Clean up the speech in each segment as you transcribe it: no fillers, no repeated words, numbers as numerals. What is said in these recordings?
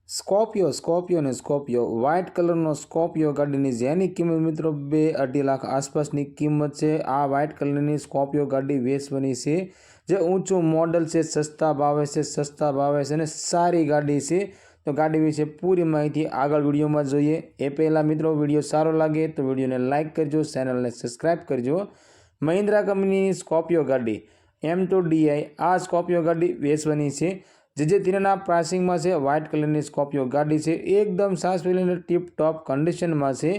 Scorpio white કલરનો Scorpio ગાડીની જેની કિંમત મિત્રો 2-2.5 લાખ આસપાસની કિંમત છે। આ વ્હાઇટ કલરની સ્કોર્પિયો ગાડી વેચવાની છે, જે ઊંચું મોડલ છે, સસ્તા ભાવે છે અને સારી ગાડી છે। તો ગાડી વિશે પૂરી માહિતી આગળ વિડીયોમાં જોઈએ। એ પહેલાં મિત્રો વિડીયો સારો લાગે તો વિડીયોને લાઇક કરજો, ચેનલને સબસ્ક્રાઈબ કરજો। મહિન્દ્રા કંપનીની સ્કોર્પિયો ગાડી M2DI આ સ્કોર્પિયો ગાડી વેચવાની છે, જે તેના પ્રાઇસિંગમાં છે। વ્હાઇટ કલરની સ્કોર્પિયો ગાડી છે, એકદમ સાફ સિલિન્ડર ટીપ ટોપ કન્ડિશનમાં છે।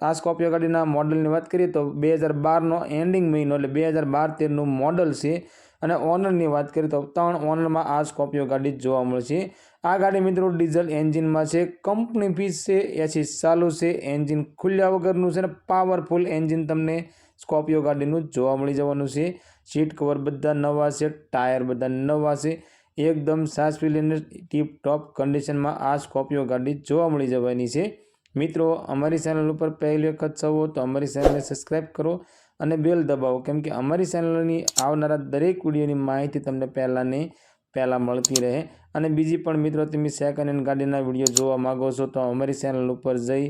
આ સ્કોર્પિયો ગાડીના મોડલની વાત કરીએ તો 2012નો એન્ડિંગ મહિનો એટલે 2012-13નું મોડલ છે। અને ઓનરની વાત કરીએ તો 3 ઓનરમાં આ સ્કોર્પિયો ગાડી જોવા મળશે। આ ગાડી મિત્રો ડીઝલ એન્જિનમાં છે, કંપની ફીસ છે, એસી ચાલુ છે, એન્જિન ખુલ્યા વગરનું છે અને પાવરફુલ એન્જિન તમને સ્કોર્પિયો ગાડીનું જોવા મળી જવાનું છે। સીટ કવર બધા નવા છે, ટાયર બધા નવા છે, એકદમ સાફ સિલિન્ડર ટીપ ટોપ કન્ડિશનમાં આ સ્કોર્પિયો ગાડી જોવા મળી જવાની છે। મિત્રો અમારી ચેનલ ઉપર પહેલી વખત છો તો અમારી ચેનલને સબસ્ક્રાઈબ કરો અને બેલ દબાવો, કેમ કે અમારી ચેનલની આવનારા દરેક વિડીયોની માહિતી તમને પહેલાં મળતી રહે। અને બીજી પણ મિત્રો તમે સેકન્ડ હેન્ડ ગાડીના વિડીયો જોવા માગો છો તો અમારી ચેનલ ઉપર જઈ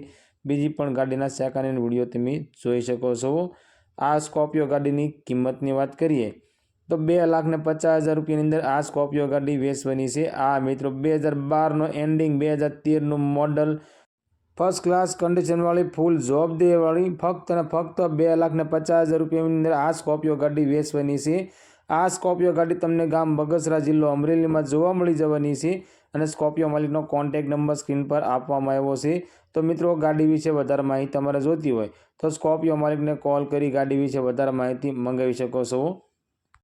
બીજી પણ ગાડીના સેકન્ડ હેન્ડ વિડીયો તમે જોઈ શકો છો। આ સ્કોર્પિયો ગાડીની કિંમતની વાત કરીએ તો 2,50,000 રૂપિયાની અંદર આ સ્કોર્પિયો ગાડી વેચવાની છે। આ મિત્રો 2012નો એન્ડિંગ 2013નું મોડલ, ફર્સ્ટ ક્લાસ કન્ડિશનવાળી ફૂલ જોબ દેવાળી, ફક્ત અને ફક્ત 2,50,000 રૂપિયાની અંદર આ સ્કોર્પિયો ગાડી વેચવાની છે। આ સ્કોર્પિયો ગાડી તમને ગામ બગસરા, જિલ્લો અમરેલીમાં જોવા મળી જવાની છે અને સ્કોર્પિયો માલિકનો કોન્ટેક્ટ નંબર સ્ક્રીન પર આપવામાં આવ્યો છે। તો મિત્રો ગાડી વિશે વધારે માહિતી તમારે જોતી હોય તો સ્કોર્પિયો માલિકને કોલ કરી ગાડી વિશે વધારે માહિતી મંગાવી શકો છો।